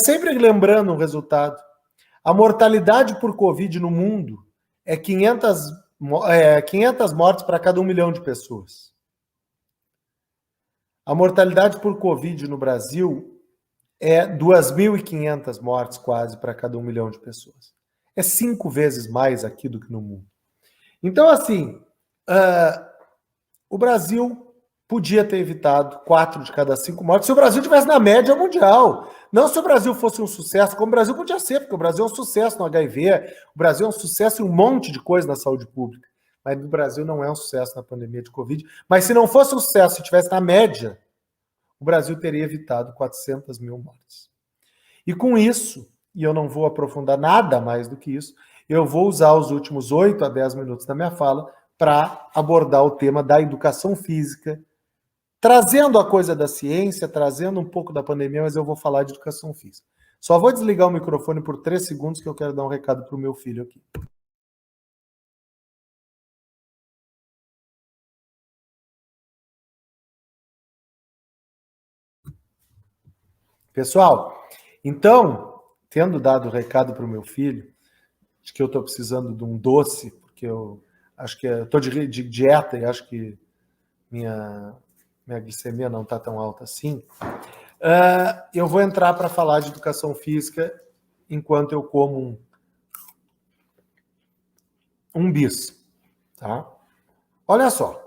Sempre lembrando o resultado. A mortalidade por Covid no mundo é 500 mortes para cada 1 milhão de pessoas. A mortalidade por Covid no Brasil é 2.500 mortes quase para cada 1 milhão de pessoas. É 5 vezes mais aqui do que no mundo. Então, assim, o Brasil podia ter evitado 4 de cada 5 mortes se o Brasil estivesse na média mundial. Não se o Brasil fosse um sucesso, como o Brasil podia ser, porque o Brasil é um sucesso no HIV, o Brasil é um sucesso em um monte de coisa na saúde pública. Mas o Brasil não é um sucesso na pandemia de Covid. Mas se não fosse um sucesso, se estivesse na média, o Brasil teria evitado 400 mil mortes. E com isso, e eu não vou aprofundar nada mais do que isso, eu vou usar os últimos 8 a 10 minutos da minha fala para abordar o tema da educação física, trazendo a coisa da ciência, trazendo um pouco da pandemia, mas eu vou falar de educação física. Só vou desligar o microfone por 3 segundos que eu quero dar um recado para o meu filho aqui. Pessoal, então, tendo dado o recado para o meu filho, de que eu estou precisando de um doce, porque eu acho que estou de dieta e acho que minha glicemia não está tão alta assim, eu vou entrar para falar de educação física enquanto eu como um bis, tá? Olha só.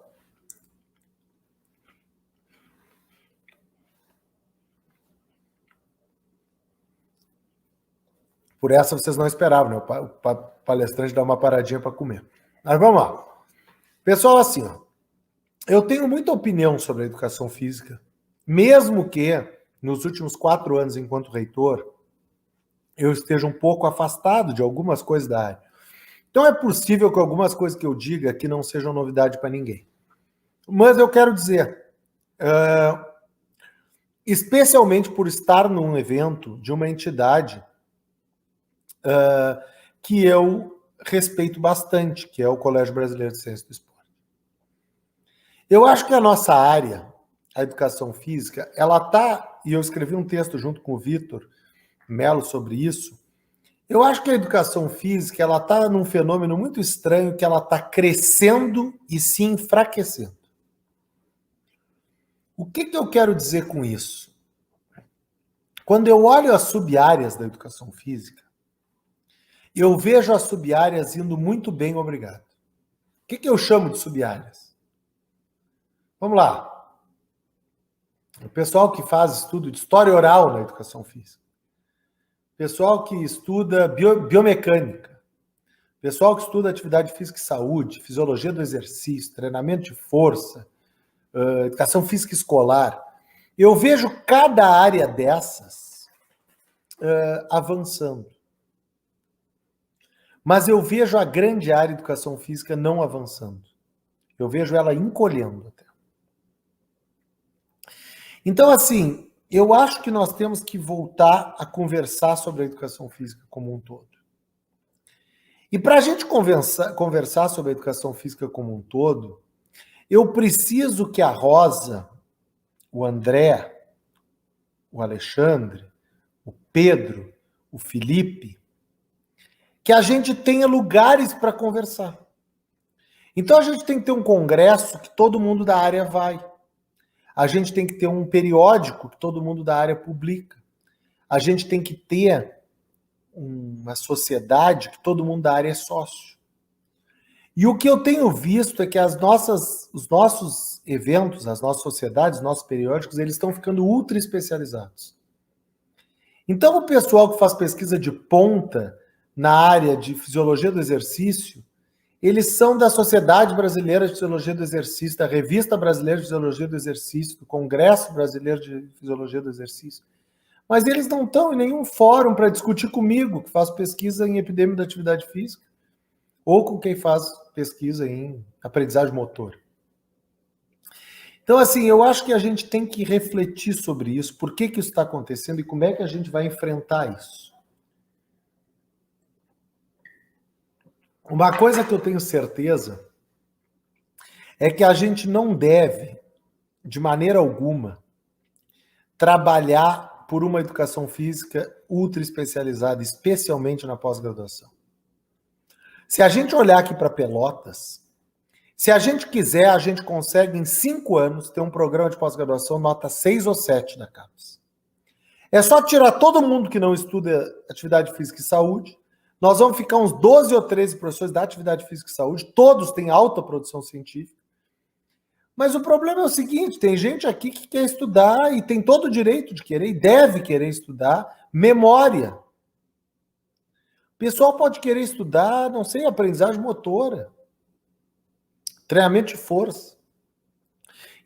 Por essa vocês não esperavam, né? O palestrante dá uma paradinha para comer. Mas vamos lá. Pessoal, assim, ó, eu tenho muita opinião sobre a educação física, mesmo que nos últimos 4 anos, enquanto reitor, eu esteja um pouco afastado de algumas coisas da área. Então é possível que algumas coisas que eu diga aqui não sejam novidade para ninguém. Mas eu quero dizer, especialmente por estar num evento de uma entidade que eu respeito bastante, que é o Colégio Brasileiro de Ciências do Esporte. Eu acho que a nossa área, a educação física, ela está, e eu escrevi um texto junto com o Vitor Melo sobre isso, eu acho que a educação física ela está num fenômeno muito estranho, que ela está crescendo e se enfraquecendo. O que eu quero dizer com isso? Quando eu olho as sub-áreas da educação física, eu vejo as sub-áreas indo muito bem, obrigado. O que eu chamo de sub-áreas? Vamos lá. O pessoal que faz estudo de história oral na educação física. Pessoal que estuda biomecânica. Pessoal que estuda atividade física e saúde, fisiologia do exercício, treinamento de força, educação física escolar. Eu vejo cada área dessas avançando. Mas eu vejo a grande área de educação física não avançando. Eu vejo ela encolhendo até. Então, assim, eu acho que nós temos que voltar a conversar sobre a educação física como um todo. E para a gente conversar sobre a educação física como um todo, eu preciso que a Rosa, o André, o Alexandre, o Pedro, o Felipe, que a gente tenha lugares para conversar. Então a gente tem que ter um congresso que todo mundo da área vai. A gente tem que ter um periódico que todo mundo da área publica. A gente tem que ter uma sociedade que todo mundo da área é sócio. E o que eu tenho visto é que os nossos eventos, as nossas sociedades, os nossos periódicos, eles estão ficando ultra especializados. Então o pessoal que faz pesquisa de ponta na área de fisiologia do exercício, eles são da Sociedade Brasileira de Fisiologia do Exercício, da Revista Brasileira de Fisiologia do Exercício, do Congresso Brasileiro de Fisiologia do Exercício. Mas eles não estão em nenhum fórum para discutir comigo, que faço pesquisa em epidemia da atividade física, ou com quem faz pesquisa em aprendizagem motor. Então, assim, eu acho que a gente tem que refletir sobre isso, por que isso está acontecendo e como é que a gente vai enfrentar isso. Uma coisa que eu tenho certeza é que a gente não deve, de maneira alguma, trabalhar por uma educação física ultra especializada, especialmente na pós-graduação. Se a gente olhar aqui para Pelotas, se a gente quiser, a gente consegue em 5 anos ter um programa de pós-graduação nota 6 ou 7 da CAPES. É só tirar todo mundo que não estuda atividade física e saúde, nós vamos ficar uns 12 ou 13 professores da atividade física e saúde, todos têm alta produção científica. Mas o problema é o seguinte, tem gente aqui que quer estudar e tem todo o direito de querer e deve querer estudar memória. O pessoal pode querer estudar, não sei, aprendizagem motora, treinamento de força.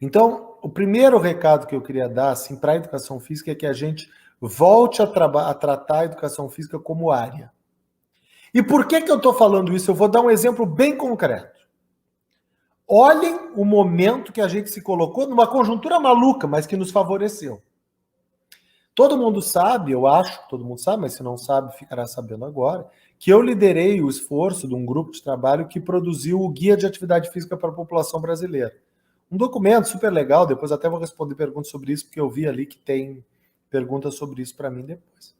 Então, o primeiro recado que eu queria dar assim, para a educação física é que a gente volte a tratar a educação física como área. E por que eu estou falando isso? Eu vou dar um exemplo bem concreto. Olhem o momento que a gente se colocou numa conjuntura maluca, mas que nos favoreceu. Todo mundo sabe, eu acho, todo mundo sabe, mas se não sabe, ficará sabendo agora, que eu liderei o esforço de um grupo de trabalho que produziu o Guia de Atividade Física para a População Brasileira. Um documento super legal, depois até vou responder perguntas sobre isso, porque eu vi ali que tem perguntas sobre isso para mim depois.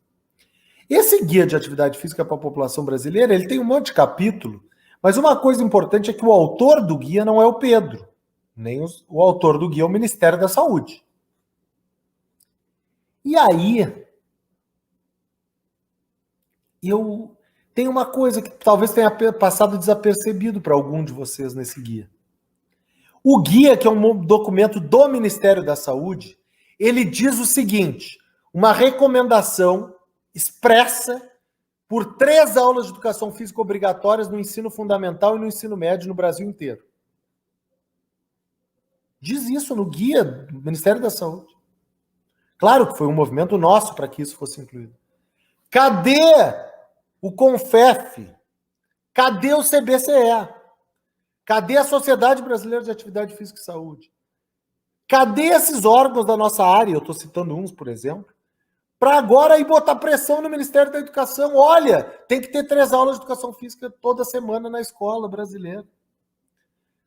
Esse Guia de Atividade Física para a População Brasileira, ele tem um monte de capítulo, mas uma coisa importante é que o autor do guia não é o Pedro, nem o autor do guia é o Ministério da Saúde. E aí, eu tenho uma coisa que talvez tenha passado desapercebido para algum de vocês nesse guia. O guia, que é um documento do Ministério da Saúde, ele diz o seguinte, uma recomendação expressa por 3 aulas de educação física obrigatórias no ensino fundamental e no ensino médio no Brasil inteiro. Diz isso no guia do Ministério da Saúde. Claro que foi um movimento nosso para que isso fosse incluído. Cadê o CONFEF? Cadê o CBCE? Cadê a Sociedade Brasileira de Atividade Física e Saúde? Cadê esses órgãos da nossa área? Eu estou citando uns, por exemplo, para agora ir botar pressão no Ministério da Educação. Olha, tem que ter 3 aulas de educação física toda semana na escola brasileira.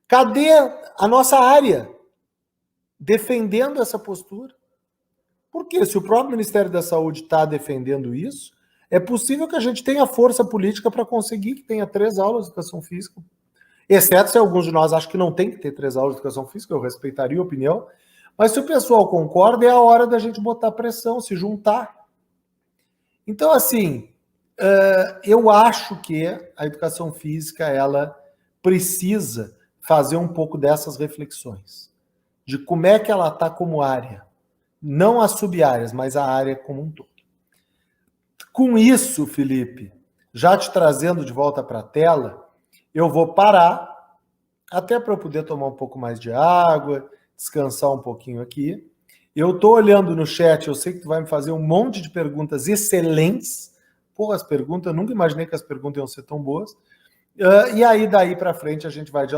Cadê a nossa área defendendo essa postura? Porque se o próprio Ministério da Saúde está defendendo isso, é possível que a gente tenha força política para conseguir que tenha 3 aulas de educação física. Exceto se alguns de nós acham que não tem que ter 3 aulas de educação física, eu respeitaria a opinião. Mas se o pessoal concorda, é a hora da gente botar pressão, se juntar. Então, assim, eu acho que a educação física, ela precisa fazer um pouco dessas reflexões. De como é que ela está como área. Não as sub-áreas, mas a área como um todo. Com isso, Felipe, já te trazendo de volta para a tela, eu vou parar, até para eu poder tomar um pouco mais de água, descansar um pouquinho aqui. Eu estou olhando no chat, eu sei que tu vai me fazer um monte de perguntas excelentes. Pô, as perguntas, eu nunca imaginei que as perguntas iam ser tão boas. E aí, daí para frente, a gente vai